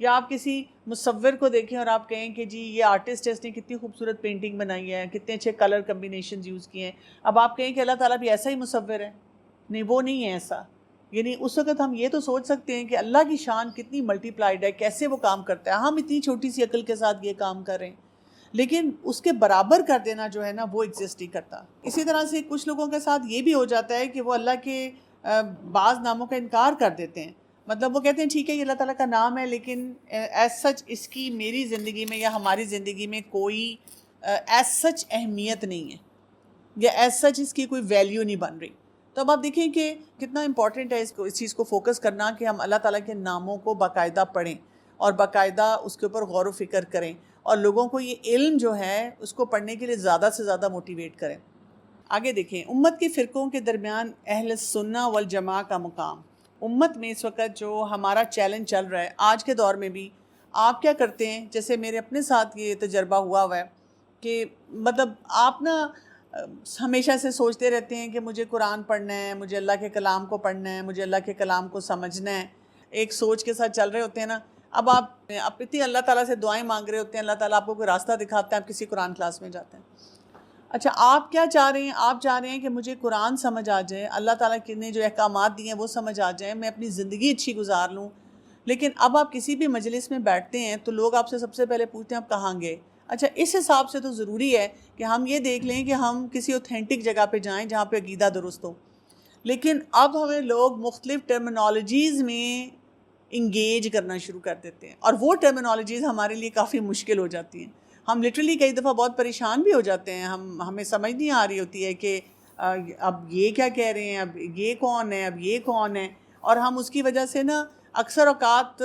یا آپ کسی مصور کو دیکھیں اور آپ کہیں کہ جی یہ آرٹسٹ ہے، اس نے کتنی خوبصورت پینٹنگ بنائی ہے، کتنے اچھے کلر کمبینیشنز یوز کیے ہیں، اب آپ کہیں کہ اللہ تعالیٰ بھی ایسا ہی مصور ہے، نہیں وہ نہیں ہے ایسا. یعنی اس وقت ہم یہ تو سوچ سکتے ہیں کہ اللہ کی شان کتنی ملٹی پلائڈ ہے، کیسے وہ کام کرتا ہے، ہم اتنی چھوٹی سی عقل کے ساتھ یہ کام کر رہے ہیں، لیکن اس کے برابر کر دینا جو ہے نا وہ ایگزسٹ نہیں کرتا. اسی طرح سے کچھ لوگوں کے ساتھ یہ بھی ہو جاتا ہے کہ وہ اللہ کے بعض ناموں کا انکار کر دیتے ہیں. مطلب وہ کہتے ہیں ٹھیک ہے یہ اللہ تعالیٰ کا نام ہے، لیکن ایز سچ اس کی میری زندگی میں یا ہماری زندگی میں کوئی ایز سچ اہمیت نہیں ہے، یا ایز سچ اس کی کوئی ویلیو نہیں بن رہی. تو اب آپ دیکھیں کہ کتنا امپورٹنٹ ہے اس چیز کو فوکس کرنا کہ ہم اللہ تعالیٰ کے ناموں کو باقاعدہ پڑھیں اور باقاعدہ اس کے اوپر غور و فکر کریں، اور لوگوں کو یہ علم جو ہے اس کو پڑھنے کے لیے زیادہ سے زیادہ موٹیویٹ کریں. آگے دیکھیں امت کے فرقوں کے درمیان اہل سنہ والجماع کا مقام. امت میں اس وقت جو ہمارا چیلنج چل رہا ہے آج کے دور میں بھی، آپ کیا کرتے ہیں؟ جیسے میرے اپنے ساتھ یہ تجربہ ہوا ہے کہ مطلب آپ نا ہمیشہ سے سوچتے رہتے ہیں کہ مجھے قرآن پڑھنا ہے، مجھے اللہ کے کلام کو پڑھنا ہے، مجھے اللہ کے کلام کو سمجھنا ہے، ایک سوچ کے ساتھ چل رہے ہوتے ہیں نا. اب آپ اتنی اللہ تعالیٰ سے دعائیں مانگ رہے ہوتے ہیں، اللہ تعالیٰ آپ کو کوئی راستہ دکھاتا ہے، آپ کسی قرآن کلاس میں جاتے ہیں. اچھا آپ کیا چاہ رہے ہیں؟ آپ چاہ رہے ہیں کہ مجھے قرآن سمجھ آ جائے، اللہ تعالیٰ نے جو احکامات دیے ہیں وہ سمجھ آ جائیں، میں اپنی زندگی اچھی گزار لوں. لیکن اب آپ کسی بھی مجلس میں بیٹھتے ہیں تو لوگ آپ سے سب سے پہلے پوچھتے ہیں آپ کہاں گئے. اچھا اس حساب سے تو ضروری ہے کہ ہم یہ دیکھ لیں کہ ہم کسی اوتھینٹک جگہ پہ جائیں جہاں پہ عقیدہ درست ہو. لیکن اب ہمیں لوگ مختلف ٹرمینالوجیز میں انگیج کرنا شروع کر دیتے ہیں، اور وہ ٹرمینالوجیز ہمارے لیے کافی مشکل ہو جاتی ہیں. ہم لٹرلی کئی دفعہ بہت پریشان بھی ہو جاتے ہیں، ہمیں سمجھ نہیں آ رہی ہوتی ہے کہ اب یہ کیا کہہ رہے ہیں، اب یہ کون ہے، اب یہ کون ہے، اور ہم اس کی وجہ سے نا اکثر اوقات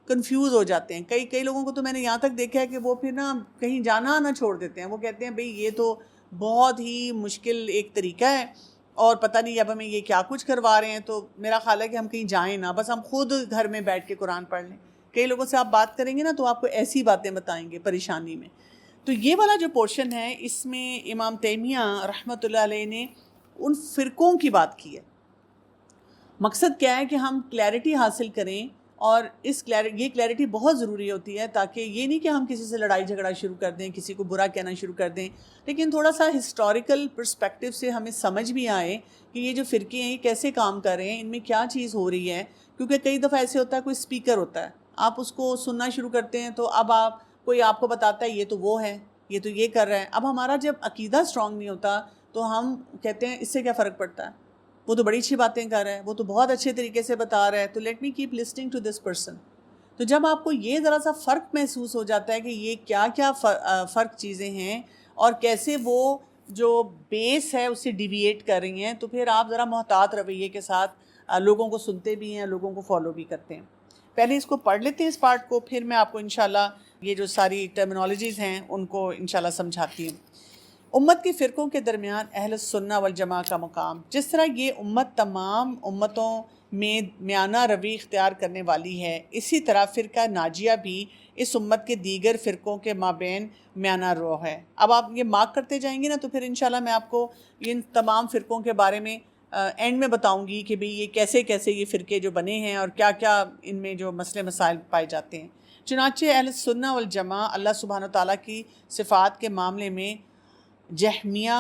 کنفیوز ہو جاتے ہیں. کئی لوگوں کو تو میں نے یہاں تک دیکھا ہے کہ وہ پھر نا کہیں جانا نہ چھوڑ دیتے ہیں. وہ کہتے ہیں بھئی یہ تو بہت ہی مشکل ایک طریقہ ہے، اور پتہ نہیں اب ہمیں یہ کیا کچھ کروا رہے ہیں، تو میرا خیال ہے کہ ہم کہیں جائیں نہ، بس ہم خود گھر میں بیٹھ کے قرآن پڑھ لیں. کئی لوگوں سے آپ بات کریں گے نا تو آپ کو ایسی باتیں بتائیں گے پریشانی میں. تو یہ والا جو پورشن ہے اس میں امام تیمیہ رحمۃ اللہ علیہ نے ان فرقوں کی بات کی ہے. مقصد کیا ہے کہ ہم کلیئرٹی حاصل کریں، اور یہ کلیئرٹی بہت ضروری ہوتی ہے، تاکہ یہ نہیں کہ ہم کسی سے لڑائی جھگڑا شروع کر دیں، کسی کو برا کہنا شروع کر دیں، لیکن تھوڑا سا ہسٹوریکل پرسپیکٹیو سے ہمیں سمجھ بھی آئے کہ یہ جو فرقے ہیں یہ کیسے کام کر رہے ہیں، ان میں کیا چیز ہو رہی ہے. کیونکہ کئی دفعہ ایسے ہوتا ہے کوئی اسپیکر ہوتا ہے، آپ اس کو سننا شروع کرتے ہیں تو اب کوئی آپ کو بتاتا ہے یہ تو وہ ہے، یہ تو یہ کر رہا ہے. اب ہمارا جب عقیدہ اسٹرانگ نہیں ہوتا تو ہم کہتے ہیں اس سے کیا فرق پڑتا ہے، وہ تو بڑی اچھی باتیں کر رہا ہے، وہ تو بہت اچھے طریقے سے بتا رہا ہے، تو let me keep listening to this person. تو جب آپ کو یہ ذرا سا فرق محسوس ہو جاتا ہے کہ یہ کیا کیا فرق چیزیں ہیں اور کیسے وہ جو بیس ہے اس سے ڈیویٹ کر رہی ہیں، تو پھر آپ ذرا محتاط رویے کے ساتھ لوگوں کو سنتے بھی ہیں، لوگوں کو فالو بھی کرتے ہیں. پہلے اس کو پڑھ لیتے ہیں اس پارٹ کو، پھر میں آپ کو انشاءاللہ یہ جو ساری ٹرمینالوجیز ہیں ان کو انشاءاللہ سمجھاتی ہوں. امت کے فرقوں کے درمیان اہل سنہ والجماع کا مقام. جس طرح یہ امت تمام امتوں میں میانہ روی اختیار کرنے والی ہے، اسی طرح فرقہ ناجیہ بھی اس امت کے دیگر فرقوں کے مابین میانہ رو ہے. اب آپ یہ مارک کرتے جائیں گے نا تو پھر انشاءاللہ میں آپ کو ان تمام فرقوں کے بارے میں اینڈ میں بتاؤں گی کہ بھئی یہ کیسے کیسے یہ فرقے جو بنے ہیں اور کیا کیا ان میں جو مسئلے مسائل پائے جاتے ہیں. چنانچہ اہل سنہ والجماع اللہ سبحانہ وتعالیٰ کی صفات کے معاملے میں جہمیہ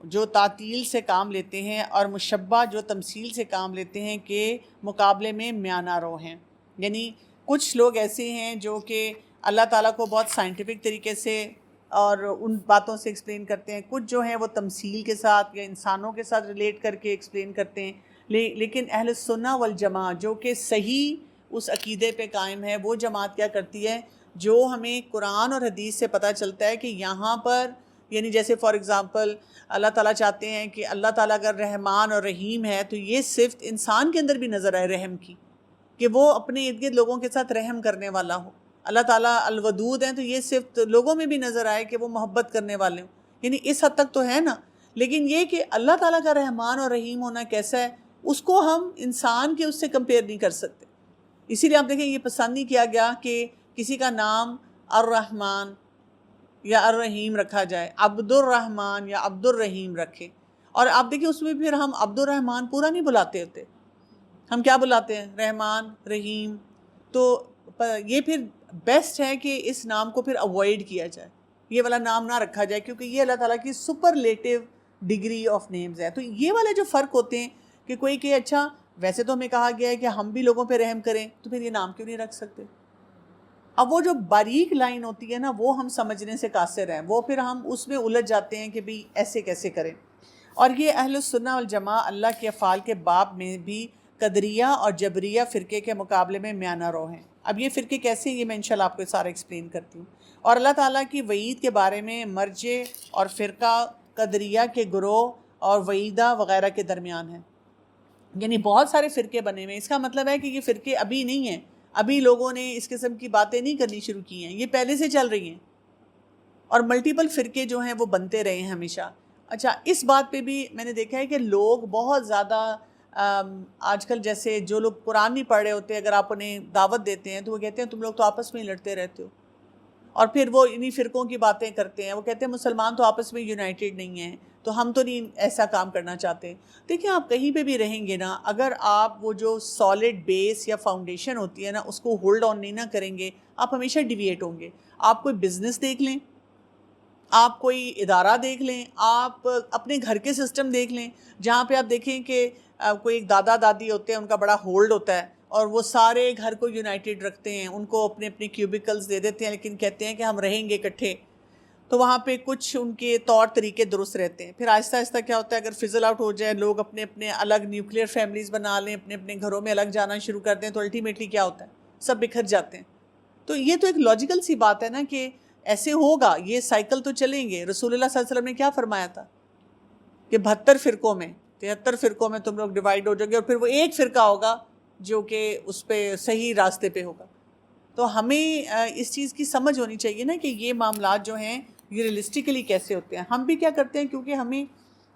جو تعطیل سے کام لیتے ہیں اور مشبہ جو تمثیل سے کام لیتے ہیں کے مقابلے میں میانہ رو ہیں. یعنی کچھ لوگ ایسے ہیں جو کہ اللہ تعالیٰ کو بہت سائنٹیفک طریقے سے اور ان باتوں سے ایکسپلین کرتے ہیں، کچھ جو ہیں وہ تمثیل کے ساتھ یا انسانوں کے ساتھ ریلیٹ کر کے ایکسپلین کرتے ہیں. لیکن اہل سنہ والجماع جو کہ صحیح اس عقیدے پہ قائم ہے، وہ جماعت کیا کرتی ہے، جو ہمیں قرآن اور حدیث سے پتہ چلتا ہے کہ یہاں پر یعنی جیسے فار ایگزامپل اللہ تعالیٰ چاہتے ہیں کہ اللہ تعالیٰ اگر رحمان اور رحیم ہے تو یہ صفت انسان کے اندر بھی نظر آئے رحم کی، کہ وہ اپنے ارد گرد لوگوں کے ساتھ رحم کرنے والا ہو. اللہ تعالیٰ الودود ہیں تو یہ صفت لوگوں میں بھی نظر آئے کہ وہ محبت کرنے والے ہوں. یعنی اس حد تک تو ہے نا. لیکن یہ کہ اللہ تعالیٰ کا رحمان اور رحیم ہونا کیسا ہے، اس کو ہم انسان کے اس سے کمپیئر نہیں کر سکتے. اسی لیے آپ دیکھیں یہ پسند نہیں کیا گیا کہ کسی کا نام الرحمن یا الرحیم رکھا جائے، عبد الرحمن یا عبد الرحیم رکھے. اور آپ دیکھیں اس میں پھر ہم عبد الرحمن پورا نہیں بلاتے ہوتے، ہم کیا بلاتے ہیں، رحمان رحیم. تو یہ پھر بیسٹ ہے کہ اس نام کو پھر اوائڈ کیا جائے، یہ والا نام نہ رکھا جائے، کیونکہ یہ اللہ تعالیٰ کی سپرلیٹو ڈگری آف نیمز ہے۔ تو یہ والے جو فرق ہوتے ہیں کہ کوئی کہ اچھا ویسے تو ہمیں کہا گیا ہے کہ ہم بھی لوگوں پہ رحم کریں، تو پھر یہ نام کیوں نہیں رکھ سکتے؟ اب وہ جو باریک لائن ہوتی ہے نا، وہ ہم سمجھنے سے قاصر ہیں، وہ پھر ہم اس میں الجھ جاتے ہیں کہ بھئی ایسے کیسے کریں۔ اور یہ اہل السنہ والجماع اللہ کے افعال کے باب میں بھی قدریہ اور جبریہ فرقے کے مقابلے میں میانہ رو ہیں۔ اب یہ فرقے کیسے ہیں، یہ میں انشاءاللہ آپ کو سارا ایکسپلین کرتی ہوں۔ اور اللہ تعالیٰ کی وعید کے بارے میں مرجع اور فرقہ قدریہ کے گروہ اور وعیدہ وغیرہ کے درمیان ہے، یعنی بہت سارے فرقے بنے ہوئے ہیں۔ اس کا مطلب ہے کہ یہ فرقے ابھی نہیں ہیں، ابھی لوگوں نے اس قسم کی باتیں نہیں کرنی شروع کی ہیں، یہ پہلے سے چل رہی ہیں، اور ملٹیپل فرقے جو ہیں وہ بنتے رہے ہیں ہمیشہ۔ اچھا، اس بات پہ بھی میں نے دیکھا ہے کہ لوگ بہت زیادہ آج کل جیسے جو لوگ قرآن نہیں پڑھ رہے ہوتے، اگر آپ انہیں دعوت دیتے ہیں تو وہ کہتے ہیں تم لوگ تو آپس میں ہی لڑتے رہتے ہو، اور پھر وہ انہی فرقوں کی باتیں کرتے ہیں، وہ کہتے ہیں مسلمان تو آپس میں یونائٹڈ نہیں ہیں، تو ہم تو نہیں ایسا کام کرنا چاہتے۔ دیکھیں، آپ کہیں پہ بھی رہیں گے نا، اگر آپ وہ جو سالڈ بیس یا فاؤنڈیشن ہوتی ہے نا اس کو ہولڈ آن نہیں نہ کریں گے، آپ ہمیشہ ڈیویٹ ہوں گے۔ آپ کوئی بزنس دیکھ لیں، آپ کوئی ادارہ دیکھ لیں، آپ اپنے گھر کے سسٹم دیکھ لیں، جہاں پہ آپ دیکھیں کہ کوئی ایک دادا دادی ہوتے ہیں، ان کا بڑا ہولڈ ہوتا ہے، اور وہ سارے گھر کو یونائٹڈ رکھتے ہیں، ان کو اپنے اپنے کیوبیکلز دے دیتے ہیں، لیکن کہتے ہیں کہ ہم رہیں گے اکٹھے، تو وہاں پہ کچھ ان کے طور طریقے درست رہتے ہیں۔ پھر آہستہ آہستہ کیا ہوتا ہے، اگر فزل آؤٹ ہو جائے، لوگ اپنے اپنے الگ نیوکلیر فیملیز بنا لیں، اپنے اپنے گھروں میں الگ جانا شروع کر دیں، تو الٹیمیٹلی کیا ہوتا ہے، سب بکھر جاتے ہیں۔ تو یہ تو ایک لاجیکل سی بات ہے نا کہ ایسے ہوگا، یہ سائیکل تو چلیں گے۔ رسول اللہ صلی اللہ علیہ وسلم نے کیا فرمایا تھا کہ 72 فرقوں میں 73 فرقوں میں تم لوگ ڈیوائیڈ ہو جاؤ گے، اور پھر وہ ایک فرقہ ہوگا جو کہ اس پہ صحیح راستے پہ ہوگا۔ تو ہمیں اس چیز کی سمجھ ہونی چاہیے نا کہ یہ معاملات جو ہیں یہ ریئلسٹیکلی کیسے ہوتے ہیں۔ ہم بھی کیا کرتے ہیں، کیونکہ ہمیں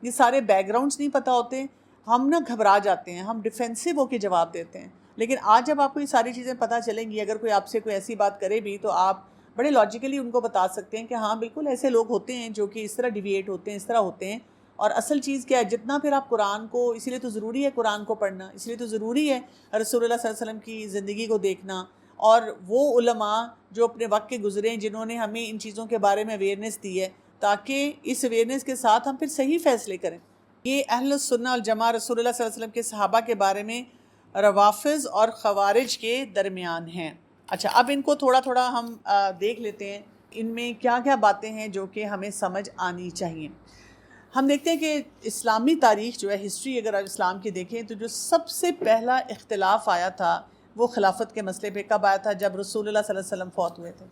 یہ سارے بیک گراؤنڈس نہیں پتہ ہوتے، ہم نا گھبرا جاتے ہیں، ہم ڈیفینسو ہو کے جواب دیتے ہیں۔ لیکن آج جب آپ کو یہ ساری چیزیں پتہ چلیں گی، اگر کوئی آپ سے کوئی ایسی بات کرے بھی، تو آپ بڑے لاجیکلی ان کو بتا سکتے ہیں کہ ہاں بالکل ایسے لوگ ہوتے ہیں جو کہ اس طرح ڈیویٹ ہوتے ہیں، اس طرح ہوتے ہیں۔ اور اصل چیز کیا ہے، جتنا پھر آپ قرآن کو، اسی لیے تو ضروری ہے قرآن کو پڑھنا، اس لیے تو ضروری ہے رسول اللہ صلی اللہ علیہ وسلم کی زندگی کو دیکھنا، اور وہ علماء جو اپنے وقت کے گزرے ہیں، جنہوں نے ہمیں ان چیزوں کے بارے میں اویئرنیس دی ہے، تاکہ اس اویئرنیس کے ساتھ ہم پھر صحیح فیصلے کریں۔ یہ اہل السنہ والجماعہ رسول اللہ صلی اللہ علیہ وسلم کے صحابہ کے بارے میں روافض اور خوارج کے درمیان ہیں۔ اچھا، اب ان کو تھوڑا تھوڑا ہم دیکھ لیتے ہیں، ان میں کیا کیا باتیں ہیں جو کہ ہمیں سمجھ آنی چاہیے۔ ہم دیکھتے ہیں کہ اسلامی تاریخ جو ہے، ہسٹری اگر اسلام کی دیکھیں، تو جو سب سے پہلا اختلاف آیا تھا وہ خلافت کے مسئلے پہ کب آیا تھا؟ جب رسول اللہ صلی اللہ علیہ وسلم فوت ہوئے تھے۔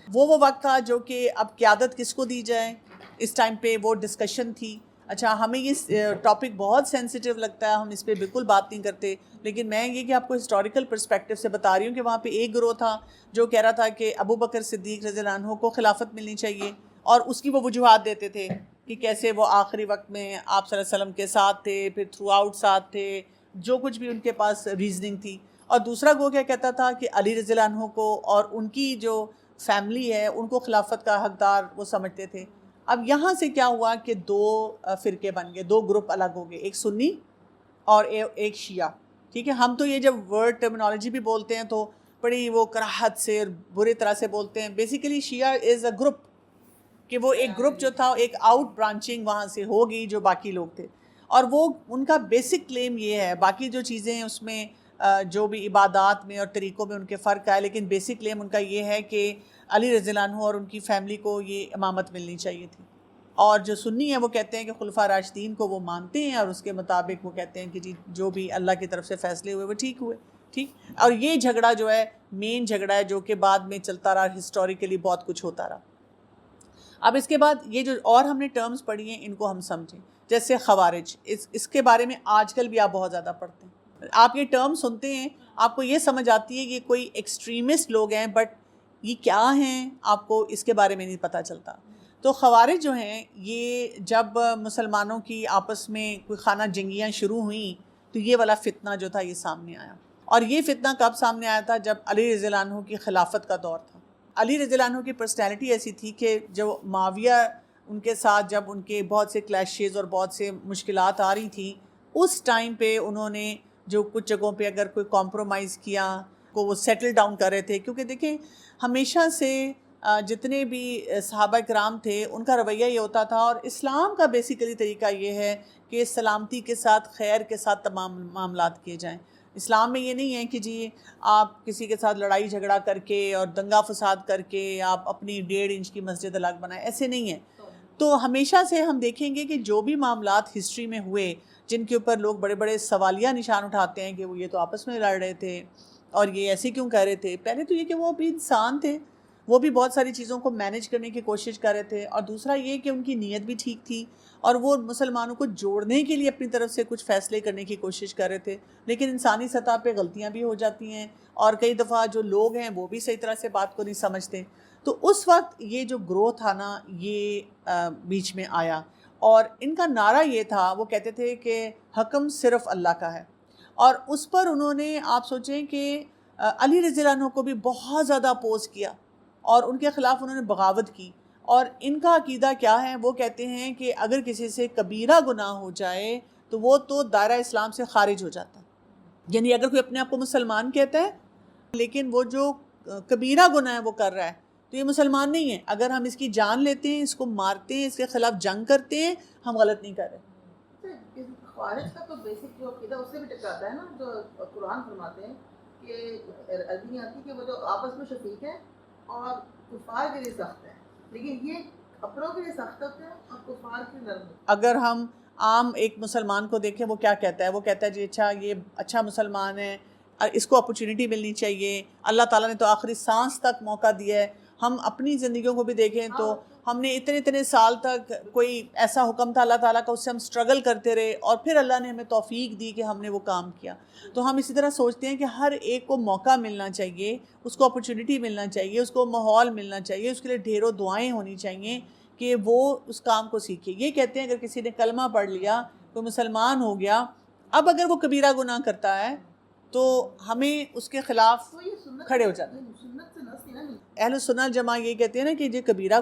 وہ وقت تھا جو کہ اب قیادت کس کو دی جائے، اس ٹائم پہ وہ ڈسکشن تھی۔ اچھا، ہمیں یہ ٹاپک بہت سینسیٹیو لگتا ہے، ہم اس پہ بالکل بات نہیں کرتے، لیکن میں یہ کہ آپ کو ہسٹوریکل پرسپیکٹیو سے بتا رہی ہوں کہ وہاں پہ ایک گروہ تھا جو کہہ رہا تھا کہ ابو بکر صدیق رضی اللہ عنہ کو خلافت ملنی چاہیے، اور اس کی وہ وجوہات دیتے تھے کہ کیسے وہ آخری وقت میں آپ صلی اللہ علیہ وسلم کے ساتھ تھے، پھر تھرو آؤٹ ساتھ تھے، جو کچھ بھی ان کے پاس ریزننگ تھی۔ اور دوسرا گروہ کیا کہتا تھا کہ علی رضی اللہ عنہ کو اور ان کی جو فیملی ہے ان کو خلافت کا حقدار وہ سمجھتے تھے۔ اب یہاں سے کیا ہوا کہ دو فرقے بن گئے، دو گروپ الگ ہو گئے، ایک سنی اور ایک شیعہ۔ ٹھیک ہے، ہم تو یہ جب ورڈ ٹرمینالوجی بھی بولتے ہیں تو بڑی وہ کراہت سے اور برے طرح سے بولتے ہیں۔ Basically Shia is a group, کہ وہ ایک گروپ جو تھا، ایک آؤٹ برانچنگ وہاں سے ہوگی جو باقی لوگ تھے، اور وہ ان کا بیسک کلیم یہ ہے، باقی جو چیزیں ہیں اس میں جو بھی عبادات میں اور طریقوں میں ان کے فرق آئے، لیکن بیسک کلیم ان کا یہ ہے کہ علی رضی اللہ عنہ اور ان کی فیملی کو یہ امامت ملنی چاہیے تھی۔ اور جو سنی ہیں وہ کہتے ہیں کہ خلفاء راشدین کو وہ مانتے ہیں، اور اس کے مطابق وہ کہتے ہیں کہ جی جو بھی اللہ کی طرف سے فیصلے ہوئے وہ ٹھیک ہوئے، ٹھیک۔ اور یہ جھگڑا جو ہے مین جھگڑا ہے جو کہ بعد میں چلتا رہا، ہسٹوریکلی بہت کچھ ہوتا رہا۔ اب اس کے بعد یہ جو اور ہم نے ٹرمز پڑھی ہیں ان کو ہم سمجھیں، جیسے خوارج، اس کے بارے میں آج کل بھی آپ بہت زیادہ پڑھتے ہیں۔ آپ یہ ٹرم سنتے ہیں، آپ کو یہ سمجھ آتی ہے کہ کوئی ایکسٹریمسٹ لوگ ہیں، بٹ یہ کیا ہیں آپ کو اس کے بارے میں نہیں پتہ چلتا۔ تو خوارج جو ہیں، یہ جب مسلمانوں کی آپس میں کوئی خانہ جنگیاں شروع ہوئیں تو یہ والا فتنہ جو تھا یہ سامنے آیا۔ اور یہ فتنہ کب سامنے آیا تھا؟ جب علی رضی اللہ عنہ کی خلافت کا دور تھا۔ علی رضی اللہ عنہ کی پرسنالٹی ایسی تھی کہ جو معاویہ ان کے ساتھ جب ان کے بہت سے کلیشز اور بہت سے مشکلات آ رہی تھیں، اس ٹائم پہ انہوں نے جو کچھ جگہوں پہ اگر کوئی کمپرومائز کیا، کو وہ سیٹل ڈاؤن کر رہے تھے. کیونکہ دیکھیں ہمیشہ سے جتنے بھی صحابہ کرام تھے ان کا رویہ یہ ہوتا تھا, اور اسلام کا بیسیکلی طریقہ یہ ہے کہ سلامتی کے ساتھ, خیر کے ساتھ تمام معاملات کیے جائیں. اسلام میں یہ نہیں ہے کہ جی آپ کسی کے ساتھ لڑائی جھگڑا کر کے اور دنگا فساد کر کے آپ اپنی 1.5 انچ کی مسجد الگ بنائیں, ایسے نہیں ہے. تو ہمیشہ سے ہم دیکھیں گے کہ جو بھی معاملات ہسٹری میں ہوئے جن کے اوپر لوگ بڑے بڑے سوالیہ نشان اٹھاتے ہیں کہ وہ یہ تو آپس میں لڑ رہے تھے اور یہ ایسے کیوں کہہ رہے تھے, پہلے تو یہ کہ وہ بھی انسان تھے, وہ بھی بہت ساری چیزوں کو مینیج کرنے کی کوشش کر رہے تھے, اور دوسرا یہ کہ ان کی نیت بھی ٹھیک تھی اور وہ مسلمانوں کو جوڑنے کے لیے اپنی طرف سے کچھ فیصلے کرنے کی کوشش کر رہے تھے. لیکن انسانی سطح پہ غلطیاں بھی ہو جاتی ہیں, اور کئی دفعہ جو لوگ ہیں وہ بھی صحیح طرح سے بات کو نہیں سمجھتے. تو اس وقت یہ جو گروہ تھا نا یہ بیچ میں آیا, اور ان کا نعرہ یہ تھا, وہ کہتے تھے کہ حکم صرف اللہ کا ہے. اور اس پر انہوں نے, آپ سوچیں کہ علی رضی اللہ عنہ کو بھی بہت زیادہ اپوز کیا اور ان کے خلاف انہوں نے بغاوت کی. اور ان کا عقیدہ کیا ہے, وہ کہتے ہیں کہ اگر کسی سے کبیرہ گناہ ہو جائے تو وہ تو دائرہ اسلام سے خارج ہو جاتا ہے. یعنی اگر کوئی اپنے آپ کو مسلمان کہتا ہے لیکن وہ جو کبیرہ گناہ ہے وہ کر رہا ہے تو یہ مسلمان نہیں ہے. اگر ہم اس کی جان لیتے ہیں, اس کو مارتے ہیں, اس کے خلاف جنگ کرتے ہیں, ہم غلط نہیں کر رہے. خوارج کا تو بیسک جو عقیدہ اس سے بھی ٹکراتا ہے نا, جو قرآن فرماتے ہیں کہ عربی نہیں آتی کہ وہ جو آپس میں شفیق ہے اور کفار کے لیے سخت ہے, لیکن یہ اپنوں کے لیے سخت ہوتے ہیں اور کفار کے نرم. اگر ہم عام ایک مسلمان کو دیکھیں, وہ کیا کہتا ہے, وہ کہتا ہے جی اچھا یہ اچھا مسلمان ہے, اس کو اپرچونٹی ملنی چاہیے, اللہ تعالیٰ نے تو آخری سانس تک موقع دیا ہے. ہم اپنی زندگیوں کو بھی دیکھیں تو ہم نے اتنے سال تک کوئی ایسا حکم تھا اللہ تعالیٰ کا, اس سے ہم سٹرگل کرتے رہے اور پھر اللہ نے ہمیں توفیق دی کہ ہم نے وہ کام کیا. تو ہم اسی طرح سوچتے ہیں کہ ہر ایک کو موقع ملنا چاہیے, اس کو اپرچونٹی ملنا چاہیے, اس کو ماحول ملنا چاہیے, اس کے لیے ڈھیروں دعائیں ہونی چاہیے کہ وہ اس کام کو سیکھے. یہ کہتے ہیں اگر کسی نے کلمہ پڑھ لیا, کوئی مسلمان ہو گیا, اب اگر وہ کبیرہ گناہ کرتا ہے تو ہمیں اس کے خلاف کھڑے ہو جاتے ہیں. اہل سنت والجماعہ یہ کہتے ہیں نا کہ یہ کبیرہ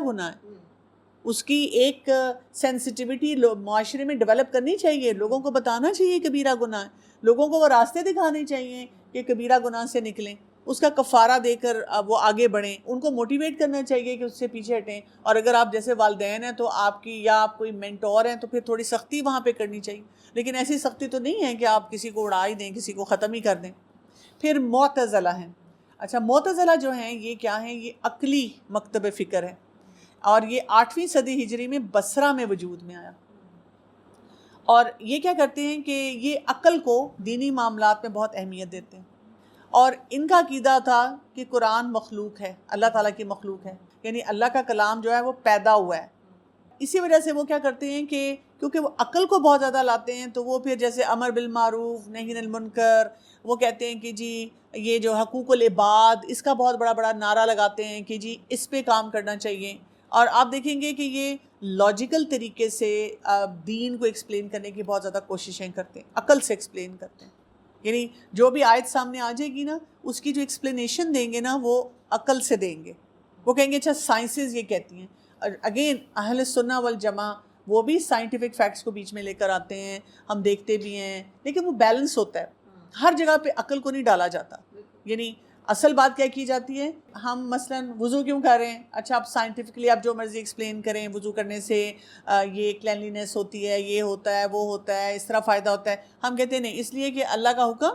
گناہ ہے. اس کی ایک سینسٹیوٹی معاشرے میں ڈیولپ کرنی چاہیے, لوگوں کو بتانا چاہیے کبیرہ گناہ ہے, لوگوں کو وہ راستے دکھانے چاہیے کہ کبیرہ گناہ سے نکلیں, اس کا کفارہ دے کر وہ آگے بڑھیں, ان کو موٹیویٹ کرنا چاہیے کہ اس سے پیچھے ہٹیں. اور اگر آپ جیسے والدین ہیں تو آپ کی, یا آپ کوئی مینٹور ہیں تو پھر تھوڑی سختی وہاں پہ کرنی چاہیے, لیکن ایسی سختی تو نہیں ہے کہ آپ کسی کو اڑا ہی دیں, کسی کو ختم ہی کر دیں. پھر معتزلہ ہیں. اچھا معتزلہ جو ہیں یہ کیا ہیں, یہ عقلی مکتب فکر ہے, اور یہ 8ویں صدی ہجری میں بصرہ میں وجود میں آیا. اور یہ کیا کرتے ہیں کہ یہ عقل کو دینی معاملات میں بہت اہمیت دیتے ہیں, اور ان کا عقیدہ تھا کہ قرآن مخلوق ہے, اللہ تعالیٰ کی مخلوق ہے, یعنی اللہ کا کلام جو ہے وہ پیدا ہوا ہے. اسی وجہ سے وہ کیا کرتے ہیں کہ کیونکہ وہ عقل کو بہت زیادہ لاتے ہیں, تو وہ پھر جیسے امر بالمعروف نہی عن المنکر, وہ کہتے ہیں کہ جی یہ جو حقوق العباد, اس کا بہت بڑا نعرہ لگاتے ہیں کہ جی اس پہ کام کرنا چاہیے. اور آپ دیکھیں گے کہ یہ لاجیکل طریقے سے دین کو ایکسپلین کرنے کی بہت زیادہ کوششیں کرتے ہیں, عقل سے ایکسپلین کرتے ہیں. یعنی جو بھی آیت سامنے آ جائے گی نا, اس کی جو ایکسپلینیشن دیں گے نا وہ عقل سے دیں گے. وہ کہیں گے اچھا سائنسز یہ کہتی ہیں. اگین اہل سنہ والجماعہ وہ بھی سائنٹیفک فیکٹس کو بیچ میں لے کر آتے ہیں, ہم دیکھتے بھی ہیں, لیکن وہ بیلنس ہوتا ہے, ہر جگہ پہ عقل کو نہیں ڈالا جاتا. یعنی اصل بات کیا کی جاتی ہے, ہم مثلاً وضو کیوں کر رہے ہیں, اچھا آپ سائنٹیفکلی آپ جو مرضی ایکسپلین کریں, وضو کرنے سے یہ کلینلینس ہوتی ہے, یہ ہوتا ہے, وہ ہوتا ہے, اس طرح فائدہ ہوتا ہے. ہم کہتے ہیں نہیں, اس لیے کہ اللہ کا حکم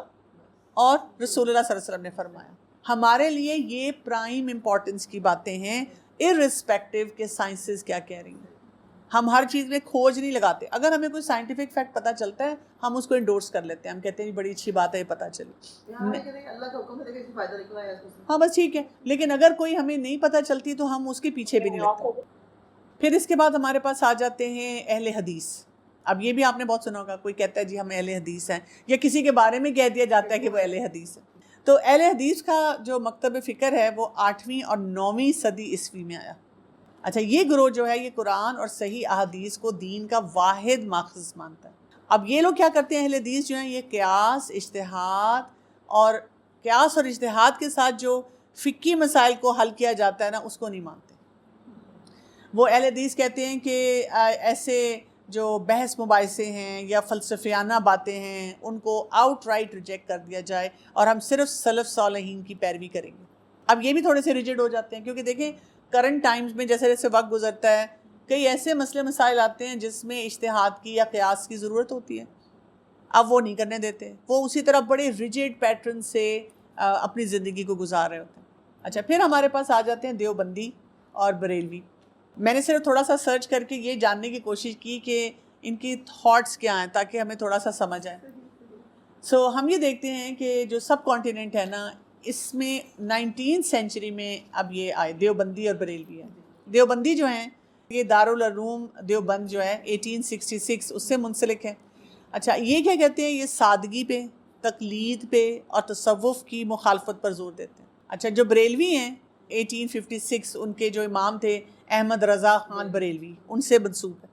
اور رسول اللہ صلی اللہ علیہ وسلم نے فرمایا. ہمارے لیے یہ پرائم امپورٹنس کی باتیں ہیں, اررسپیکٹو کہ سائنسز کیا کہہ رہی ہیں. ہم ہر چیز میں کھوج نہیں لگاتے. اگر ہمیں کوئی سائنٹیفک فیکٹ پتہ چلتا ہے ہم اس کو انڈورس کر لیتے ہیں, ہم کہتے ہیں بڑی اچھی بات ہے, یہ پتہ چلی, ہاں بس ٹھیک ہے. لیکن اگر کوئی ہمیں نہیں پتہ چلتی تو ہم اس کے پیچھے بھی نہیں لگتے. پھر اس کے بعد ہمارے پاس آ جاتے ہیں اہل حدیث. اب یہ بھی آپ نے بہت سنا ہوگا, کوئی کہتا ہے جی ہم اہل حدیث ہیں, یا کسی کے بارے میں کہہ دیا جاتا ہے کہ وہ اہل حدیث ہے. تو اہل حدیث کا جو مکتب فکر ہے وہ 8ویں اور 9ویں صدی عیسوی میں آیا. اچھا یہ گروہ جو ہے یہ قرآن اور صحیح احادیث کو دین کا واحد ماخذ مانتا ہے. اب یہ لوگ کیا کرتے ہیں, اہل حدیث جو ہیں یہ قیاس اور اجتہاد کے ساتھ جو فقہی مسائل کو حل کیا جاتا ہے نا, اس کو نہیں مانتے. وہ اہل حدیث کہتے ہیں کہ ایسے جو بحث مباحثے ہیں یا فلسفیانہ باتیں ہیں ان کو آؤٹ رائٹ ریجیکٹ کر دیا جائے اور ہم صرف سلف صالحین کی پیروی کریں گے. اب یہ بھی تھوڑے سے ریجڈ ہو جاتے ہیں کیونکہ دیکھیں کرنٹ ٹائمز میں جیسے جیسے وقت گزرتا ہے کئی ایسے مسئلے مسائل آتے ہیں جس میں اجتہاد کی یا قیاس کی ضرورت ہوتی ہے. اب وہ نہیں کرنے دیتے, وہ اسی طرح بڑے ریجڈ پیٹرن سے اپنی زندگی کو گزار رہے ہوتے ہیں. اچھا, پھر ہمارے پاس آ جاتے ہیں دیوبندی اور بریلوی. میں نے صرف تھوڑا سا سرچ کر کے یہ جاننے کی کوشش کی کہ ان کی تھاٹس کیا ہیں تاکہ ہمیں تھوڑا سا سمجھ آئے. سو ہم یہ دیکھتے ہیں کہ جو سب کانٹیننٹ ہے نا اس میں 19 سینچری میں اب یہ آئے دیوبندی اور بریلوی ہیں. دیوبندی جو ہیں یہ دارالعلوم دیوبند جو ہے 1866 اس سے منسلک ہے. اچھا, یہ کیا کہتے ہیں, یہ سادگی پہ, تقلید پہ اور تصوف کی مخالفت پر زور دیتے ہیں. اچھا, جو بریلوی ہیں 1856 ان کے جو امام تھے احمد رضا خان بریلوی ان سے منسوب ہے,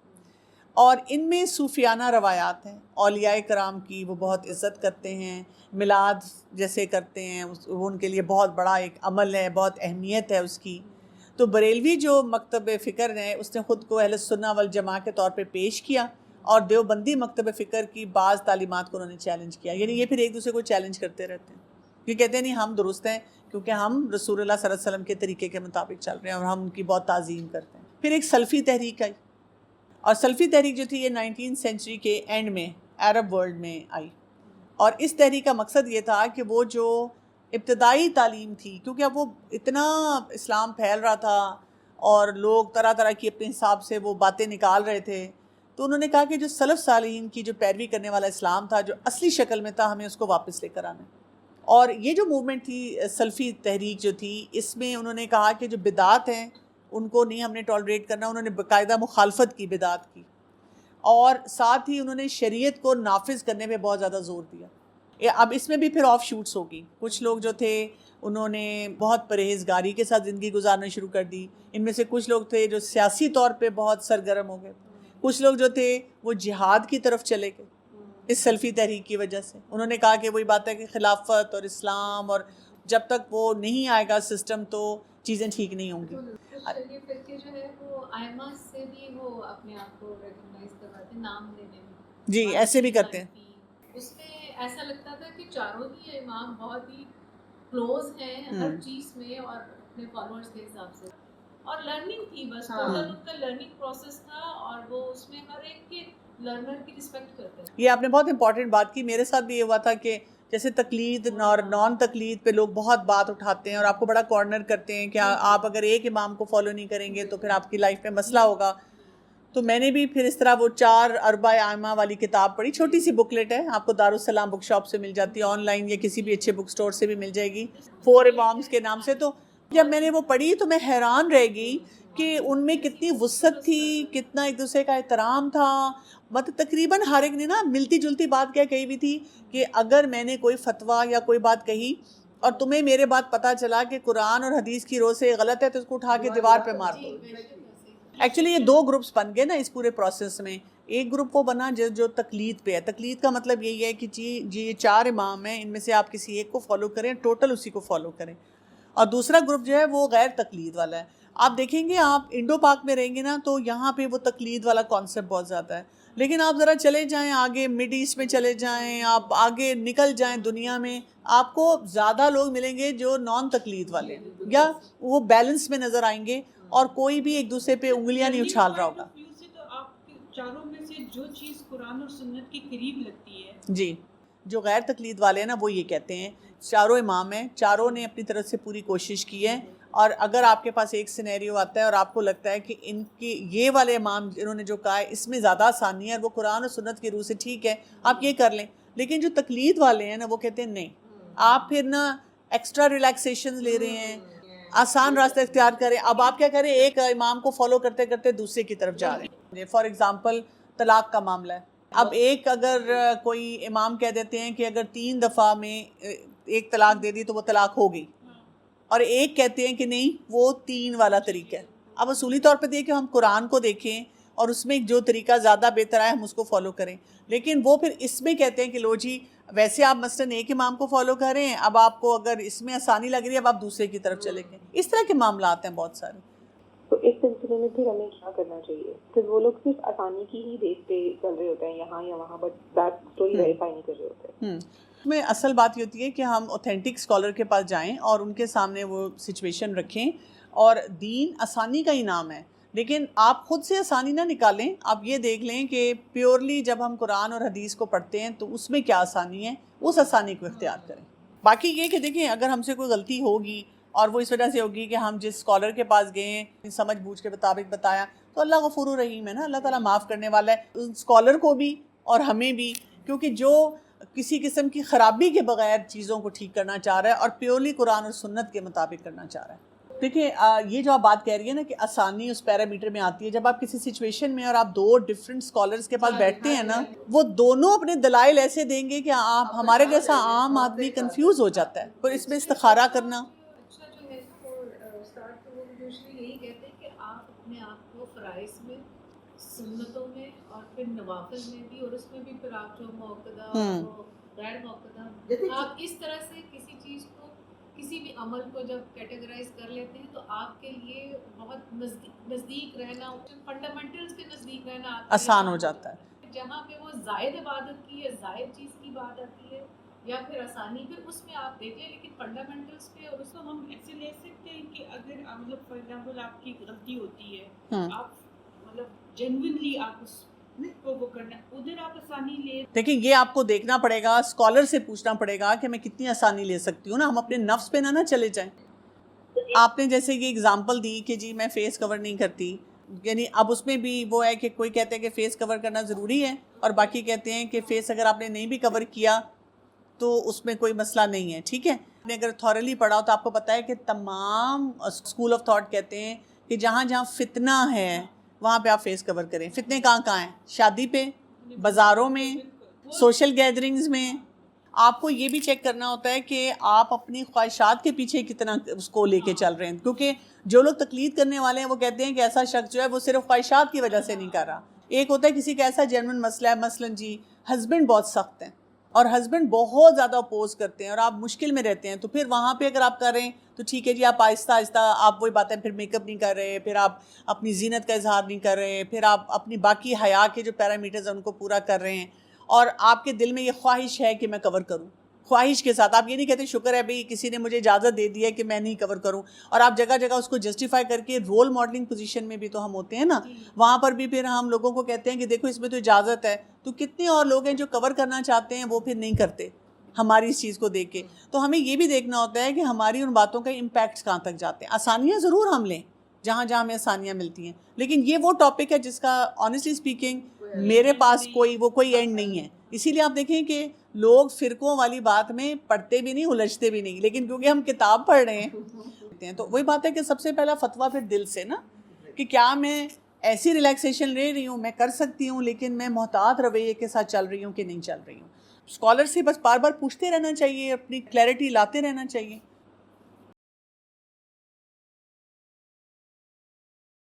اور ان میں صوفیانہ روایات ہیں. اولیاء کرام کی وہ بہت عزت کرتے ہیں, میلاد جیسے کرتے ہیں وہ ان کے لیے بہت بڑا ایک عمل ہے, بہت اہمیت ہے اس کی. تو بریلوی جو مکتب فکر ہے اس نے خود کو اہل سنہ والجماعہ کے طور پہ پیش کیا, اور دیوبندی مکتب فکر کی بعض تعلیمات کو انہوں نے چیلنج کیا. یعنی یہ پھر ایک دوسرے کو چیلنج کرتے رہتے ہیں, یہ کہتے ہیں نہیں ہم درست ہیں کیونکہ ہم رسول اللہ صلی اللہ علیہ وسلم کے طریقے کے مطابق چل رہے ہیں اور ہم ان کی بہت تعظیم کرتے ہیں. پھر ایک سلفی تحریک آئی, اور سلفی تحریک جو تھی یہ 19 سینچری کے اینڈ میں عرب ورلڈ میں آئی, اور اس تحریک کا مقصد یہ تھا کہ وہ جو ابتدائی تعلیم تھی, کیونکہ اب وہ اتنا اسلام پھیل رہا تھا اور لوگ طرح طرح کی اپنے حساب سے وہ باتیں نکال رہے تھے, تو انہوں نے کہا کہ جو سلف صالحین کی جو پیروی کرنے والا اسلام تھا جو اصلی شکل میں تھا ہمیں اس کو واپس لے کر آنا ہے. اور یہ جو موومنٹ تھی سلفی تحریک جو تھی اس میں انہوں نے کہا کہ جو بدعات ہیں ان کو نہیں ہم نے ٹالریٹ کرنا. انہوں نے باقاعدہ مخالفت کی بدعات کی, اور ساتھ ہی انہوں نے شریعت کو نافذ کرنے پہ بہت زیادہ زور دیا. اب اس میں بھی پھر آف شوٹس ہوگی. کچھ لوگ جو تھے انہوں نے بہت پرہیزگاری کے ساتھ زندگی گزارنا شروع کر دی. ان میں سے کچھ لوگ تھے جو سیاسی طور پہ بہت سرگرم ہو گئے, کچھ لوگ جو تھے وہ جہاد کی طرف چلے گئے اس سلفی تحریک کی وجہ سے. انہوں نے کہا کہ وہی بات ہے کہ خلافت اور اسلام, اور جب تک وہ نہیں آئے گا سسٹم تو چیزیں ٹھیک نہیں ہوں گی. یہ فرقے جو ہے وہ ائمہ سے بھی وہ اپنے آپ کو ریکگنائز کرواتے, نام دینے میں جی ایسے بھی کرتے ہیں. اس میں ایسا لگتا تھا کہ چاروں ہی امام بہت ہی کلوز ہیں ہر چیز میں اور اپنے فالوورز کے حساب سے, اور لرننگ تھی بس ٹوٹل ان کا لرننگ پروسیس تھا, اور وہ اس میں ہر ایک کے لرنر کی رسپیکٹ کرتے ہیں. یہ آپ نے بہت امپورٹنٹ بات کی. میرے ساتھ بھی یہ ہوا تھا کہ جیسے تقلید اور نان تقلید پہ لوگ بہت بات اٹھاتے ہیں اور آپ کو بڑا کارنر کرتے ہیں کہ آپ اگر ایک امام کو فالو نہیں کریں گے تو پھر آپ کی لائف میں مسئلہ ہوگا. تو میں نے بھی پھر اس طرح وہ 4 اربع ائمہ والی کتاب پڑھی, چھوٹی سی بکلیٹ ہے, آپ کو دارالسلام بک شاپ سے مل جاتی ہے, آن لائن یا کسی بھی اچھے بک سٹور سے بھی مل جائے گی, 4 امامز کے نام سے. تو جب میں نے وہ پڑھی تو میں حیران رہ گئی کہ ان میں کتنی وسعت تھی, کتنا ایک دوسرے کا احترام تھا. مطلب تقریباً ہر ایک نے نا ملتی جلتی بات کیا کہی بھی تھی کہ اگر میں نے کوئی فتویٰ یا کوئی بات کہی اور تمہیں میرے بات پتہ چلا کہ قرآن اور حدیث کی رو سے غلط ہے تو اس کو اٹھا کے دیوار پہ مار دو. ایکچولی یہ 2 گروپس بن گئے نا اس پورے پروسیس میں. ایک گروپ وہ بنا جو تقلید پہ ہے. تقلید کا مطلب یہی ہے کہ جی یہ 4 امام ہیں, ان میں سے آپ کسی ایک کو فالو کریں, ٹوٹل اسی کو فالو کریں. اور دوسرا گروپ جو ہے وہ غیر تقلید والا ہے. آپ دیکھیں گے آپ انڈو پاک میں رہیں گے نا تو یہاں پہ وہ تقلید والا کانسیپٹ بہت زیادہ ہے, لیکن آپ ذرا چلے جائیں آگے مڈ ایسٹ میں چلے جائیں, آپ آگے نکل جائیں دنیا میں, آپ کو زیادہ لوگ ملیں گے جو نان تقلید والے ہیں یا وہ بیلنس میں نظر آئیں گے, اور کوئی بھی ایک دوسرے پہ انگلیاں نہیں اچھال رہا ہوگا. چاروں میں سے جو چیز قرآن اور سنت کے قریب لگتی ہے, جی جو غیر تقلید والے ہیں نا وہ یہ کہتے ہیں 4 امام ہیں, چاروں نے اپنی طرف سے پوری کوشش کی ہے, اور اگر آپ کے پاس ایک سینیریو آتا ہے اور آپ کو لگتا ہے کہ ان کی یہ والے امام انہوں نے جو کہا ہے اس میں زیادہ آسانی ہے اور وہ قرآن اور سنت کی روح سے ٹھیک ہے, آپ یہ کر لیں. لیکن جو تقلید والے ہیں نا وہ کہتے ہیں نہیں, آپ پھر نا ایکسٹرا ریلیکسیشن لے رہے ہیں, آسان راستہ اختیار کریں. اب آپ کیا کریں, ایک امام کو فالو کرتے کرتے دوسرے کی طرف جا رہے ہیں. فار ایگزامپل طلاق کا معاملہ ہے. اب ایک اگر کوئی امام کہہ دیتے ہیں کہ اگر 3 دفعہ میں ایک طلاق دے دی تو وہ طلاق ہو گئی, اور ایک کہتے ہیں کہ نہیں وہ 3 والا طریقہ ہے. اب اصولی طور پہ دیکھیں ہم قرآن کو دیکھیں اور اس میں جو طریقہ زیادہ بہتر ہے ہم اس کو فالو کریں, لیکن وہ پھر اس میں کہتے ہیں کہ لو جی ویسے آپ مثلاً ایک امام کو فالو کریں, اب آپ کو اگر اس میں آسانی لگ رہی ہے اب آپ دوسرے کی طرف چلے گئے. اس طرح کے معاملات ہیں بہت سارے. تو اس سلسلے معاملے میں پھر ہمیں کیا کرنا چاہیے؟ پھر وہ لوگ صرف آسانی کی ہی دیکھتے چل رہے ہوتے ہیں یہاں یا وہاں، بٹ دیٹ اسٹوری ویریفائی نہیں کر رہے ہوتے ہیں. میں اصل بات یہ ہوتی ہے کہ ہم اوتھینٹک اسکالر کے پاس جائیں اور ان کے سامنے وہ سچویشن رکھیں. اور دین آسانی کا ہی نام ہے، لیکن آپ خود سے آسانی نہ نکالیں. آپ یہ دیکھ لیں کہ پیورلی جب ہم قرآن اور حدیث کو پڑھتے ہیں تو اس میں کیا آسانی ہے، اس آسانی کو اختیار کریں. باقی یہ کہ دیکھیں اگر ہم سے کوئی غلطی ہوگی اور وہ اس وجہ سے ہوگی کہ ہم جس اسکالر کے پاس گئے ہیں سمجھ بوجھ کے مطابق بتایا، تو اللہ غفور الرحیم ہے نا، اللہ تعالیٰ معاف کرنے والا ہے اس اسکالر کو بھی اور ہمیں بھی. کیونکہ جو کسی قسم کی خرابی کے بغیر چیزوں کو ٹھیک کرنا چاہ رہا ہے اور پیورلی قرآن اور سنت کے مطابق کرنا چاہ رہا ہے. دیکھیں یہ جو آپ بات کہہ رہی ہیں نا کہ آسانی اس پیرامیٹر میں آتی ہے، جب آپ کسی سچویشن میں اور آپ دو ڈفرینٹ اسکالرس کے پاس بیٹھتے ہیں نا، وہ دونوں اپنے دلائل ایسے دیں گے کہ آپ ہمارے جیسا عام آدمی کنفیوز ہو جاتا ہے. پھر اس میں استخارہ کرنا اچھا جو ہے وہ اسٹارٹ تو وہ یوزلی یہی کہتے ہیں کہ آپ اپنے آپ کو فرائض میں، سنتوں میں اور پھر نوافل میں بھی، اور اس میں بھی پھر آپ جو موقدہ اور غیر موقدہ، آپ اس طرح سے کسی چیز کو، کسی بھی عمل کو جب کیٹیگرائز کر لیتے ہیں تو آپ کے لیے بہت نزدیک رہنا، فنڈامنٹلز کے نزدیک رہنا آسان ہو جاتا ہے. جہاں پہ وہ زائد عبادت کی ہے، زائد چیز کی بات آتی ہے یا پھر آسانی، پھر اس میں آپ دیکھ لیں. لیکن فنڈامنٹلز پہ اور اس تو ہم ایسے لے سکتے ہیں کہ اگر مطلب فار ایگزامپل آپ کی غلطی ہوتی ہے، آپ مطلب جینوئنلی آپ اس کو وہ کرنا، ادھر آپ آسانی لے. دیکھیں یہ آپ کو دیکھنا پڑے گا، اسکالر سے پوچھنا پڑے گا کہ میں کتنی آسانی لے سکتی ہوں نا. ہم اپنے نفس پہ نہ چلے جائیں. آپ نے جیسے یہ اگزامپل دی کہ جی میں فیس کور نہیں کرتی، یعنی اب اس میں بھی وہ ہے کہ کوئی کہتے ہیں کہ فیس کور کرنا ضروری ہے اور باقی کہتے ہیں کہ فیس اگر آپ نے نہیں بھی کور کیا تو اس میں کوئی مسئلہ نہیں ہے. ٹھیک ہے، آپ نے اگر تھورلی پڑھا ہو تو آپ کو پتہ ہے کہ تمام اسکول آف تھاٹ کہتے ہیں کہ جہاں جہاں فتنہ ہے وہاں پہ آپ فیس کور کریں. فتنے کہاں کہاں ہیں؟ شادی پہ، بازاروں میں، سوشل گیدرنگز میں. آپ کو یہ بھی چیک کرنا ہوتا ہے کہ آپ اپنی خواہشات کے پیچھے کتنا اس کو لے کے چل رہے ہیں. کیونکہ جو لوگ تقلید کرنے والے ہیں وہ کہتے ہیں کہ ایسا شخص جو ہے وہ صرف خواہشات کی وجہ سے نہیں کر رہا. ایک ہوتا ہے کسی کا ایسا جینوئن مسئلہ ہے، مثلاً جی ہسبینڈ بہت سخت ہیں اور ہسبینڈ بہت زیادہ اپوز کرتے ہیں اور آپ مشکل میں رہتے ہیں، تو پھر وہاں پہ اگر آپ کر رہے ہیں تو ٹھیک ہے جی، آپ آہستہ آہستہ آپ وہی باتیں، پھر میک اپ نہیں کر رہے، پھر آپ اپنی زینت کا اظہار نہیں کر رہے، پھر آپ اپنی باقی حیا کے جو پیرامیٹرز ہیں ان کو پورا کر رہے ہیں، اور آپ کے دل میں یہ خواہش ہے کہ میں کور کروں. خواہش کے ساتھ آپ یہ نہیں کہتے شکر ہے بھئی کسی نے مجھے اجازت دے دی ہے کہ میں نہیں کور کروں، اور آپ جگہ جگہ اس کو جسٹیفائی کر کے رول ماڈلنگ پوزیشن میں بھی تو ہم ہوتے ہیں نا، وہاں پر بھی پھر ہم لوگوں کو کہتے ہیں کہ دیکھو اس میں تو اجازت ہے. تو کتنے اور لوگ ہیں جو کور کرنا چاہتے ہیں وہ پھر نہیں کرتے ہماری اس چیز کو دیکھ کے. تو ہمیں یہ بھی دیکھنا ہوتا ہے کہ ہماری ان باتوں کا امپیکٹس کہاں تک جاتے ہیں. آسانیاں ضرور ہم لیں جہاں جہاں ہمیں آسانیاں ملتی ہیں، لیکن یہ وہ ٹاپک ہے جس کا آنیسٹلی اسپیکنگ میرے پاس کوئی اینڈ نہیں ہے. اسی لیے آپ دیکھیں کہ لوگ فرقوں والی بات میں پڑھتے بھی نہیں، الجھتے بھی نہیں، لیکن کیونکہ ہم کتاب پڑھ رہے ہیں تو وہی بات ہے کہ سب سے پہلا فتویٰ پھر دل سے نا، کہ کیا میں ایسی ریلیکسیشن لے رہی ہوں، میں کر سکتی ہوں لیکن میں محتاط رویے کے ساتھ چل رہی ہوں کہ نہیں چل رہی ہوں. اسکالر سے بس بار بار پوچھتے رہنا چاہیے، اپنی کلیئرٹی لاتے رہنا چاہیے.